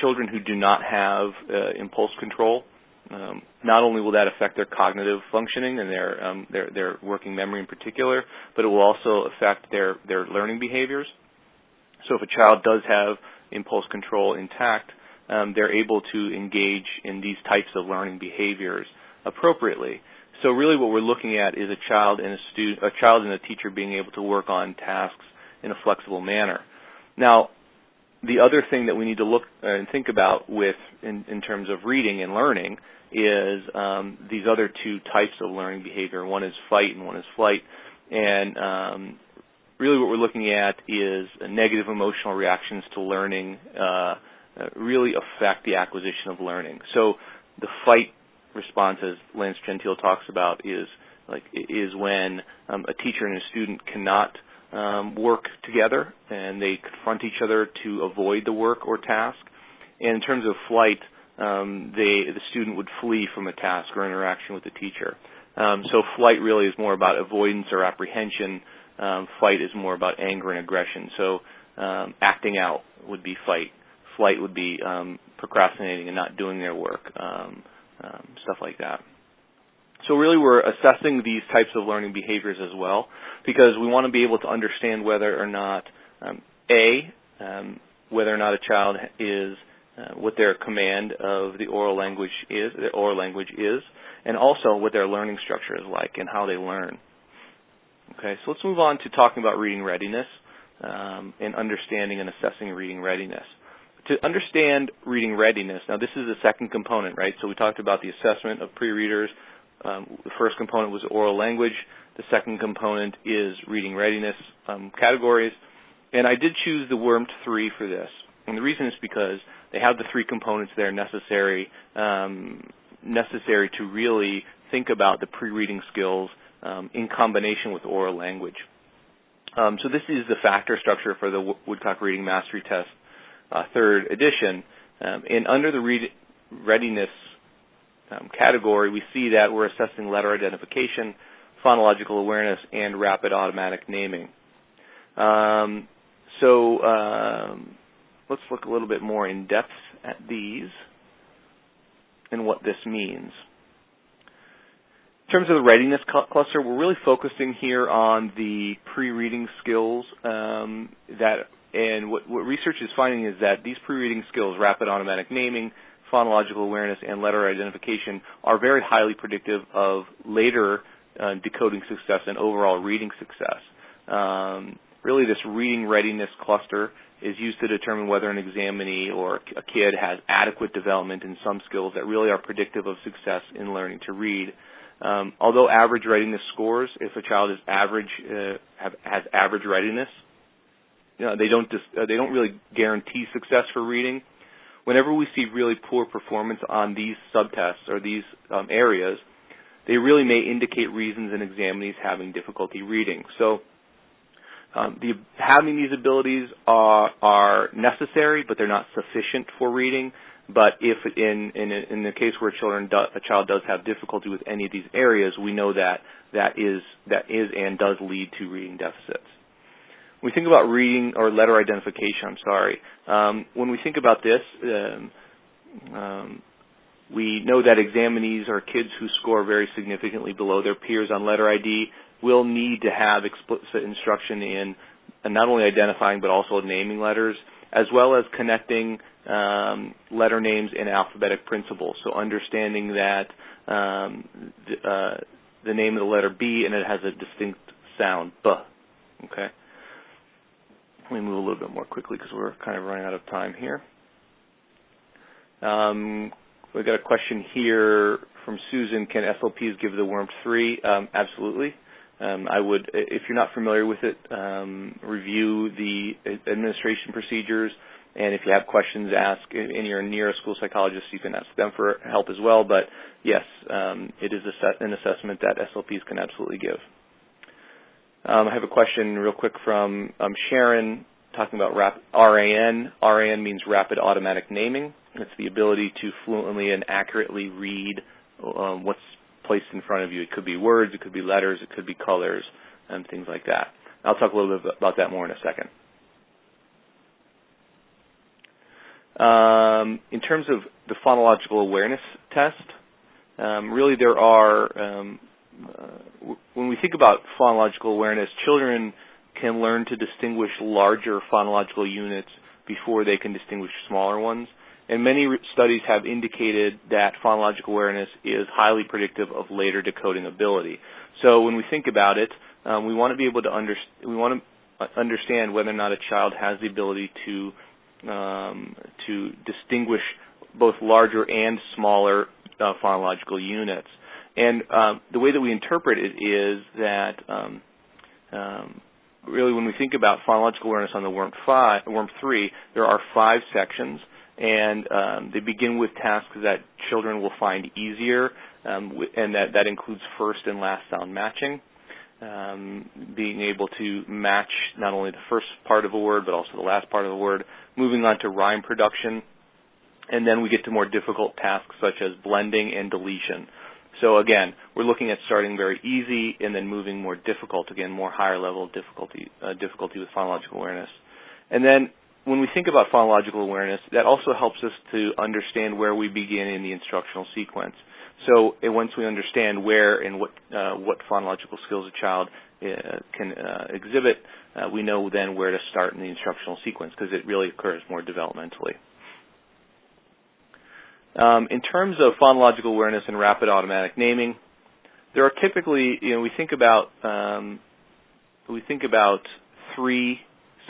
Children who do not have impulse control, not only will that affect their cognitive functioning and their working memory in particular, but it will also affect their learning behaviors. So if a child does have impulse control intact, they're able to engage in these types of learning behaviors appropriately. So really what we're looking at is a child and a teacher being able to work on tasks in a flexible manner. Now, the other thing that we need to look and think about in terms of reading and learning is these other two types of learning behavior. One is fight and one is flight. And really what we're looking at is negative emotional reactions to learning really affect the acquisition of learning. So the fight response, as Lance Gentile talks about, is when a teacher and a student cannot work together and they confront each other to avoid the work or task. And in terms of flight, the student would flee from a task or interaction with the teacher. So flight really is more about avoidance or apprehension. Fight is more about anger and aggression. So acting out would be fight. Flight would be procrastinating and not doing their work, stuff like that. So really we're assessing these types of learning behaviors as well, because we want to be able to understand whether or not, whether or not a child is, what their command of the oral language is, and also what their learning structure is like and how they learn. Okay, so let's move on to talking about reading readiness and understanding and assessing reading readiness. To understand reading readiness, now this is the second component, right? So we talked about the assessment of pre-readers. The first component was oral language. The second component is reading readiness categories. And I did choose the WRMT-III for this. And the reason is because they have the three components there necessary to really think about the pre-reading skills in combination with oral language. So this is the factor structure for the Woodcock Reading Mastery Test, 3rd edition. And under the readiness category, we see that we're assessing letter identification, phonological awareness, and rapid automatic naming. Let's look a little bit more in depth at these and what this means. In terms of the readiness cluster, we're really focusing here on the pre-reading skills and what research is finding is that these pre-reading skills, rapid automatic naming, phonological awareness, and letter identification, are very highly predictive of later decoding success and overall reading success. Really, this reading readiness cluster is used to determine whether an examinee or a kid has adequate development in some skills that really are predictive of success in learning to read. Although average readiness scores, if a child is has average readiness, they don't really guarantee success for reading. Whenever we see really poor performance on these subtests or these areas, they really may indicate reasons in examinees having difficulty reading. So having these abilities are necessary, but they're not sufficient for reading. But if in the case where a child does have difficulty with any of these areas, we know that is and does lead to reading deficits. When we think about reading or letter identification, when we think about this, we know that examinees or kids who score very significantly below their peers on letter ID will need to have explicit instruction in not only identifying but also naming letters, as well as connecting letter names in alphabetic principles. So understanding that the name of the letter B and it has a distinct sound, B. Okay. Let me move a little bit more quickly because we're kind of running out of time here. We've got a question here from Susan. Can SLPs give the WRMT-III? Absolutely. I would, if you're not familiar with it, review the administration procedures, and if you have questions, ask, and you're near a school psychologist, you can ask them for help as well. But yes, it is an assessment that SLPs can absolutely give. I have a question real quick from Sharon talking about RAN. RAN means rapid automatic naming. It's the ability to fluently and accurately read what's placed in front of you. It could be words, it could be letters, it could be colors, and things like that. I'll talk a little bit about that more in a second. In terms of the phonological awareness test, really there are, when we think about phonological awareness, children can learn to distinguish larger phonological units before they can distinguish smaller ones. And many studies have indicated that phonological awareness is highly predictive of later decoding ability. So when we think about it, we want to be able to understand whether or not a child has the ability to distinguish both larger and smaller phonological units. And the way that we interpret it is that really when we think about phonological awareness on the WRMT-III, there are 5 sections. And they begin with tasks that children will find easier, and that includes first and last sound matching, being able to match not only the first part of a word but also the last part of the word, moving on to rhyme production, and then we get to more difficult tasks such as blending and deletion. So again, we're looking at starting very easy and then moving more difficult, again, more higher level of difficulty with phonological awareness. And then when we think about phonological awareness, that also helps us to understand where we begin in the instructional sequence. So once we understand where and what phonological skills a child can exhibit, we know then where to start in the instructional sequence because it really occurs more developmentally. In terms of phonological awareness and rapid automatic naming, there are typically, we think about 3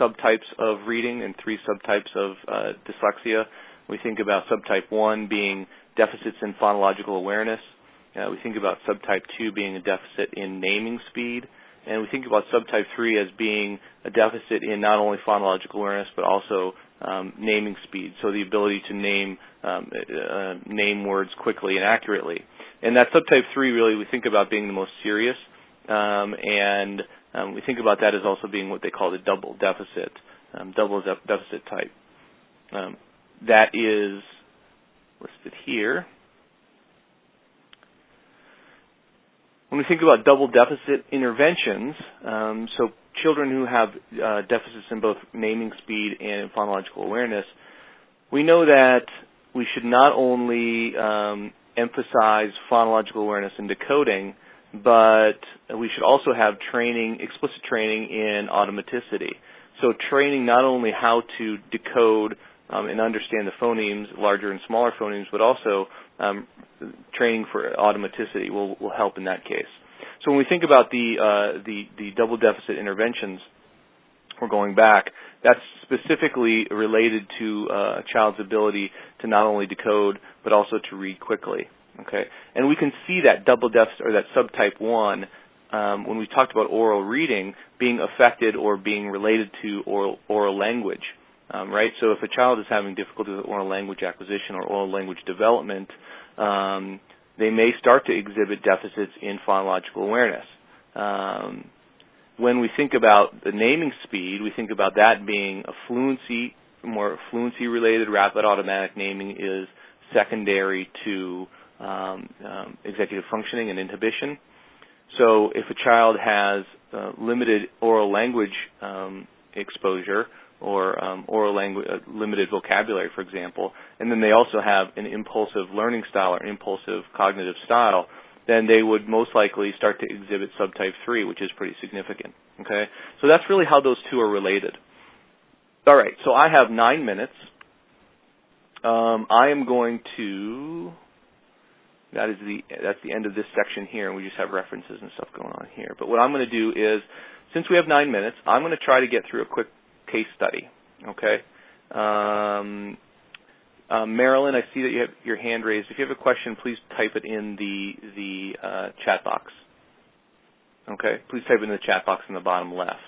subtypes of reading and 3 subtypes of dyslexia. We think about subtype 1 being deficits in phonological awareness. We think about subtype 2 being a deficit in naming speed. And we think about subtype 3 as being a deficit in not only phonological awareness but also naming speed, so the ability to name words quickly and accurately. And that subtype 3 really we think about being the most serious and We think about that as also being what they call the double deficit type. That is listed here. When we think about double deficit interventions, so children who have deficits in both naming speed and in phonological awareness, we know that we should not only emphasize phonological awareness and decoding, but we should also have explicit training in automaticity. So training not only how to decode and understand the phonemes, larger and smaller phonemes, but also training for automaticity will help in that case. So when we think about the double deficit interventions, we're going back, that's specifically related to a child's ability to not only decode, but also to read quickly. Okay, and we can see that double deficit, or that subtype 1, when we talked about oral reading, being affected or being related to oral language. Right? So if a child is having difficulty with oral language acquisition or oral language development, they may start to exhibit deficits in phonological awareness. When we think about the naming speed, we think about that being a fluency, more fluency-related. Rapid automatic naming is secondary to executive functioning and inhibition. So if a child has limited oral language exposure, or oral language, limited vocabulary, for example, and then they also have an impulsive learning style or impulsive cognitive style, then they would most likely start to exhibit subtype 3, which is pretty significant. Okay, so that's really how those two are related. All right, so I have 9 minutes. I am going to. That's the end of this section here, and we just have references and stuff going on here. But what I'm going to do is, since we have 9 minutes, I'm going to try to get through a quick case study. Okay. Marilyn, I see that you have your hand raised. If you have a question, please type it in the chat box. Okay. Please type it in the chat box in the bottom left.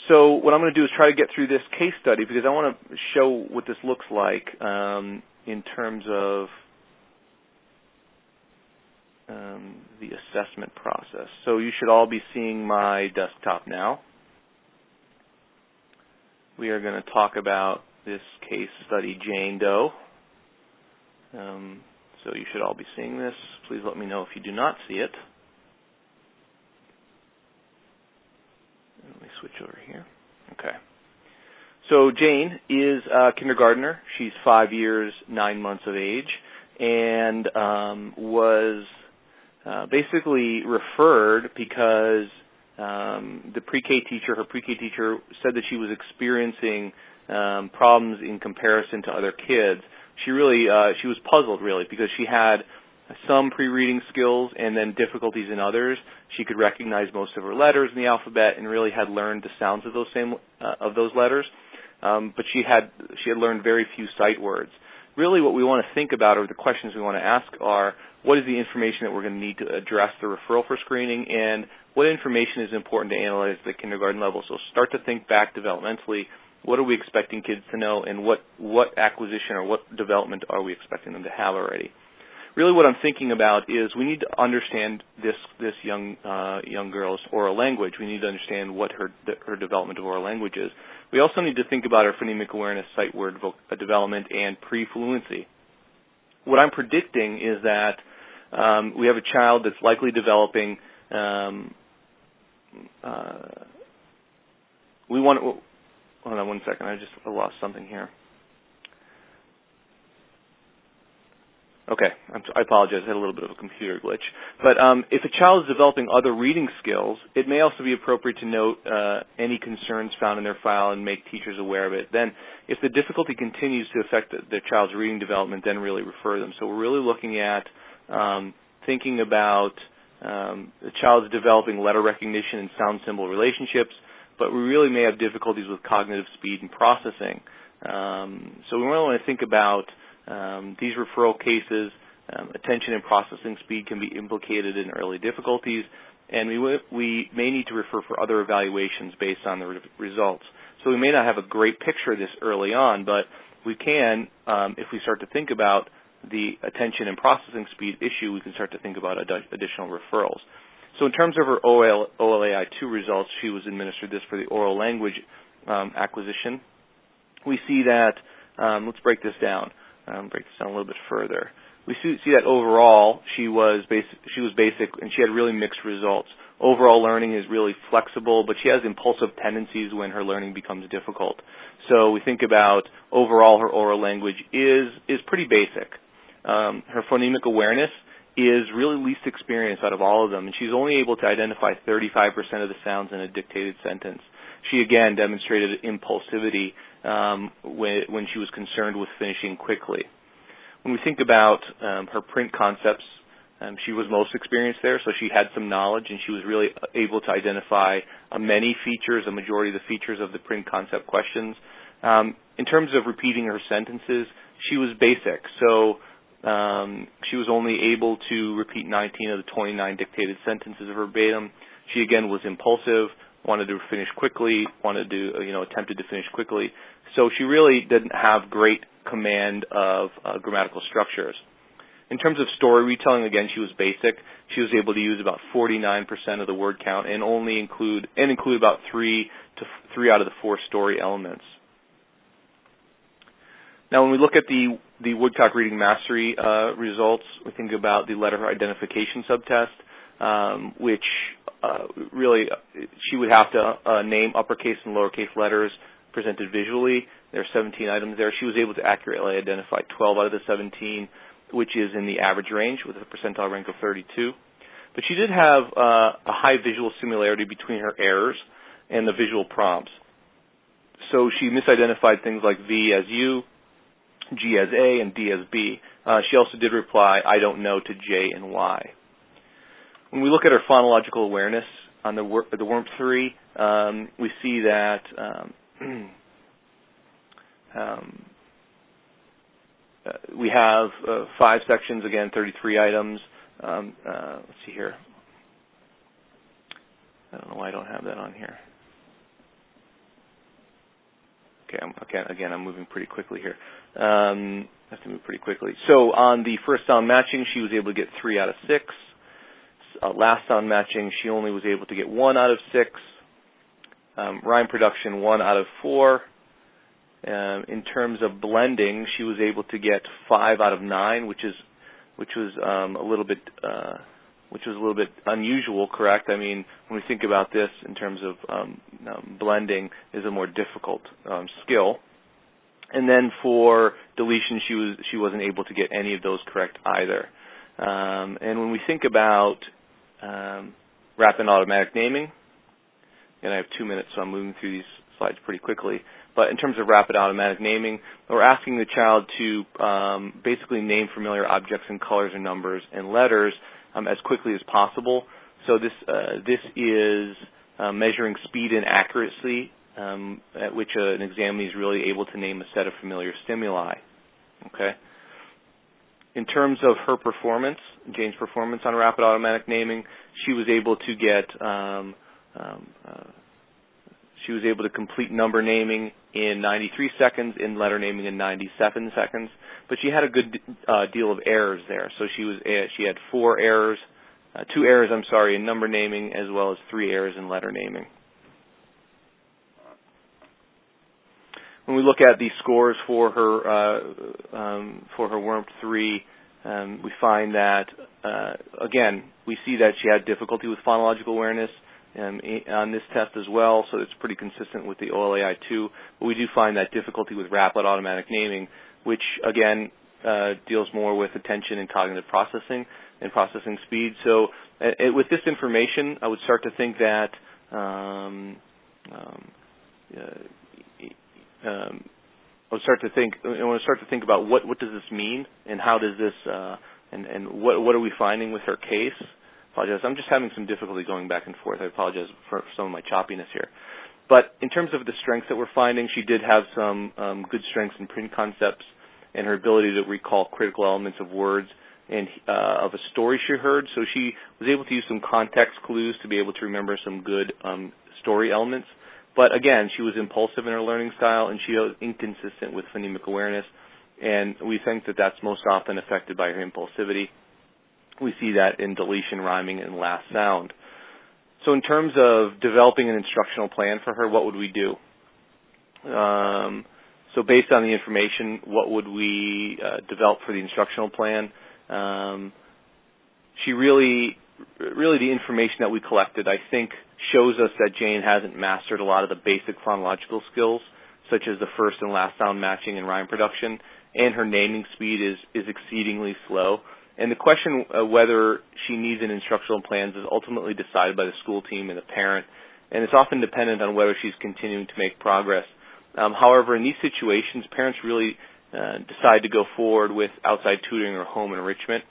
So what I'm going to do is try to get through this case study because I want to show what this looks like in terms of the assessment process. So you should all be seeing my desktop now. We are going to talk about this case study, Jane Doe. So you should all be seeing this. Please let me know if you do not see it. Let me switch over here. Okay. So Jane is a kindergartner. She's 5 years, 9 months of age, and was basically referred because the pre-K teacher, her pre-K teacher, said that she was experiencing problems in comparison to other kids. She was puzzled really because she had some pre-reading skills and then difficulties in others. She could recognize most of her letters in the alphabet and really had learned the sounds of those letters, but she had learned very few sight words. Really what we want to think about, or the questions we want to ask, are what is the information that we're going to need to address the referral for screening, and what information is important to analyze at the kindergarten level. So start to think back developmentally. What are we expecting kids to know, and what acquisition or what development are we expecting them to have already? Really what I'm thinking about is we need to understand this young girl's oral language. We need to understand what her development of oral language is. We also need to think about her phonemic awareness, sight word development, and pre-fluency. What I'm predicting is that we have a child that's likely developing. Hold on one second. I just lost something here. Okay, I apologize. I had a little bit of a computer glitch. But if a child is developing other reading skills, it may also be appropriate to note any concerns found in their file and make teachers aware of it. Then, if the difficulty continues to affect the child's reading development, then really refer them. So we're really looking at thinking about the child's developing letter recognition and sound symbol relationships, but we really may have difficulties with cognitive speed and processing. So we really want to think about these referral cases. Attention and processing speed can be implicated in early difficulties, and we may need to refer for other evaluations based on the results. So we may not have a great picture of this early on, but we can, if we start to think about the attention and processing speed issue, we can start to think about additional referrals. So in terms of her OLAI-2 results, she was administered this for the oral language acquisition. We see that, let's break this down a little bit further. We see that overall she was basic and she had really mixed results. Overall learning is really flexible, but she has impulsive tendencies when her learning becomes difficult. So we think about overall her oral language is pretty basic. Her phonemic awareness is really least experienced out of all of them, and she's only able to identify 35% of the sounds in a dictated sentence. She again demonstrated impulsivity when she was concerned with finishing quickly. When we think about her print concepts, she was most experienced there, so she had some knowledge, and she was really able to identify many features, a majority of the features of the print concept questions. In terms of repeating her sentences, she was basic, so she was only able to repeat 19 of the 29 dictated sentences verbatim. She again was impulsive, wanted to finish quickly, attempted to finish quickly. So she really didn't have great command of grammatical structures. In terms of story retelling, again, she was basic. She was able to use about 49% of the word count and only include about 3 out of the 4 story elements. Now, when we look at the Woodcock Reading Mastery results, we think about the letter identification subtest, which really she would have to name uppercase and lowercase letters presented visually. There are 17 items there. She was able to accurately identify 12 out of the 17, which is in the average range with a percentile rank of 32. But she did have a high visual similarity between her errors and the visual prompts. So she misidentified things like V as U, G as A, and D as B. She also did reply, I don't know, to J and Y. When we look at her phonological awareness on the WRMT-III, we see that we have 5 sections, again, 33 items. Let's see here. I don't know why I don't have that on here. Okay, again, I'm moving pretty quickly here. I have to move pretty quickly. So on the first sound matching, she was able to get 3 out of 6. Last sound matching, she only was able to get 1 out of 6. Rhyme production, 1 out of 4. In terms of blending, she was able to get 5 out of 9, which was a little bit unusual, correct? I mean, when we think about this in terms of blending, is a more difficult skill. And then for deletion, she wasn't able to get any of those correct either. And when we think about rapid automatic naming, and I have 2 minutes, so I'm moving through these slides pretty quickly. But in terms of rapid automatic naming, we're asking the child to basically name familiar objects and colors and numbers and letters as quickly as possible. So this is measuring speed and accuracy, at which an examinee is really able to name a set of familiar stimuli. Okay. In terms of her performance, Jane's performance on rapid automatic naming, she was able to get she was able to complete number naming in 93 seconds, in letter naming in 97 seconds. But she had a good deal of errors there. So she had 2 errors, in number naming, as well as 3 errors in letter naming. When we look at the scores for her WRMT-III, we find that again we see that she had difficulty with phonological awareness on this test as well, so it's pretty consistent with the OLAI-2. But we do find that difficulty with rapid automatic naming, which again deals more with attention and cognitive processing and processing speed. So with this information, I would start to think that I want to start to think about what does this mean, and how does this and what are we finding with her case. Apologize. I'm just having some difficulty going back and forth. I apologize for some of my choppiness here. But in terms of the strengths that we're finding, she did have some good strengths in print concepts and her ability to recall critical elements of words and of a story she heard. So she was able to use some context clues to be able to remember some good story elements. But again, she was impulsive in her learning style, and she was inconsistent with phonemic awareness. And we think that that's most often affected by her impulsivity. We see that in deletion, rhyming, and last sound. So in terms of developing an instructional plan for her, what would we do? So based on the information, what would we develop for the instructional plan? The information that we collected, I think, shows us that Jane hasn't mastered a lot of the basic phonological skills, such as the first and last sound matching and rhyme production, and her naming speed is exceedingly slow. And the question whether she needs an instructional plan is ultimately decided by the school team and the parent, and it's often dependent on whether she's continuing to make progress. However, in these situations, parents really decide to go forward with outside tutoring or home enrichment.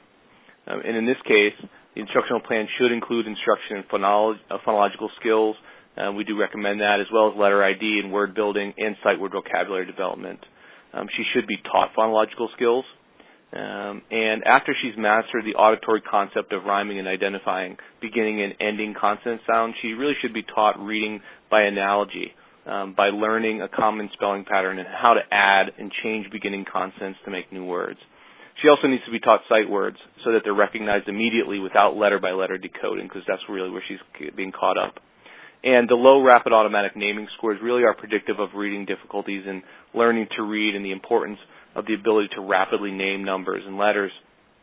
And in this case, the instructional plan should include instruction in phonological skills. We do recommend that, as well as letter ID and word building and sight word vocabulary development. She should be taught phonological skills. And after she's mastered the auditory concept of rhyming and identifying beginning and ending consonant sounds, she really should be taught reading by analogy, by learning a common spelling pattern and how to add and change beginning consonants to make new words. She also needs to be taught sight words so that they're recognized immediately without letter-by-letter decoding, because that's really where she's being caught up. And the low rapid automatic naming scores really are predictive of reading difficulties and learning to read, and the importance of the ability to rapidly name numbers and letters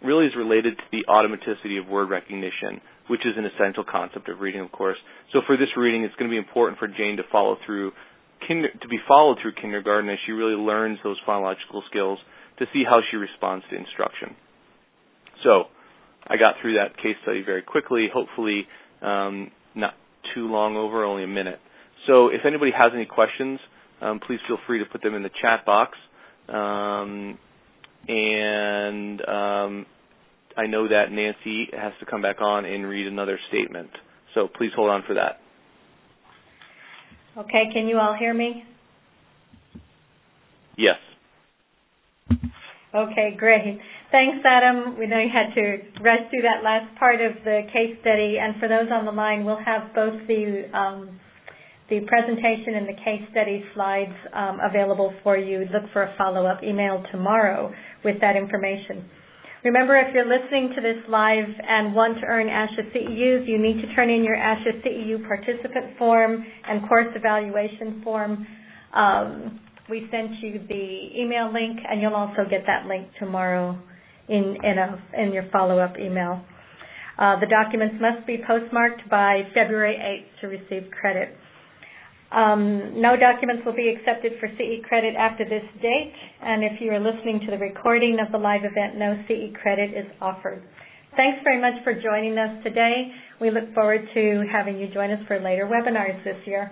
really is related to the automaticity of word recognition, which is an essential concept of reading, of course. So for this reading, it's going to be important for Jane to be followed through kindergarten as she really learns those phonological skills to see how she responds to instruction. So I got through that case study very quickly, hopefully not too long over, only a minute. So if anybody has any questions, please feel free to put them in the chat box. I know that Nancy has to come back on and read another statement. So please hold on for that. Okay, can you all hear me? Yes. Okay, great. Thanks, Adam. We know you had to rush through that last part of the case study, and for those on the line, we'll have both the presentation and the case study slides available for you. Look for a follow-up email tomorrow with that information. Remember, if you're listening to this live and want to earn ASHA CEUs, you need to turn in your ASHA CEU participant form and course evaluation form. We sent you the email link, and you'll also get that link tomorrow in your follow-up email. The documents must be postmarked by February 8th to receive credit. No documents will be accepted for CE credit after this date, and if you are listening to the recording of the live event, no CE credit is offered. Thanks very much for joining us today. We look forward to having you join us for later webinars this year.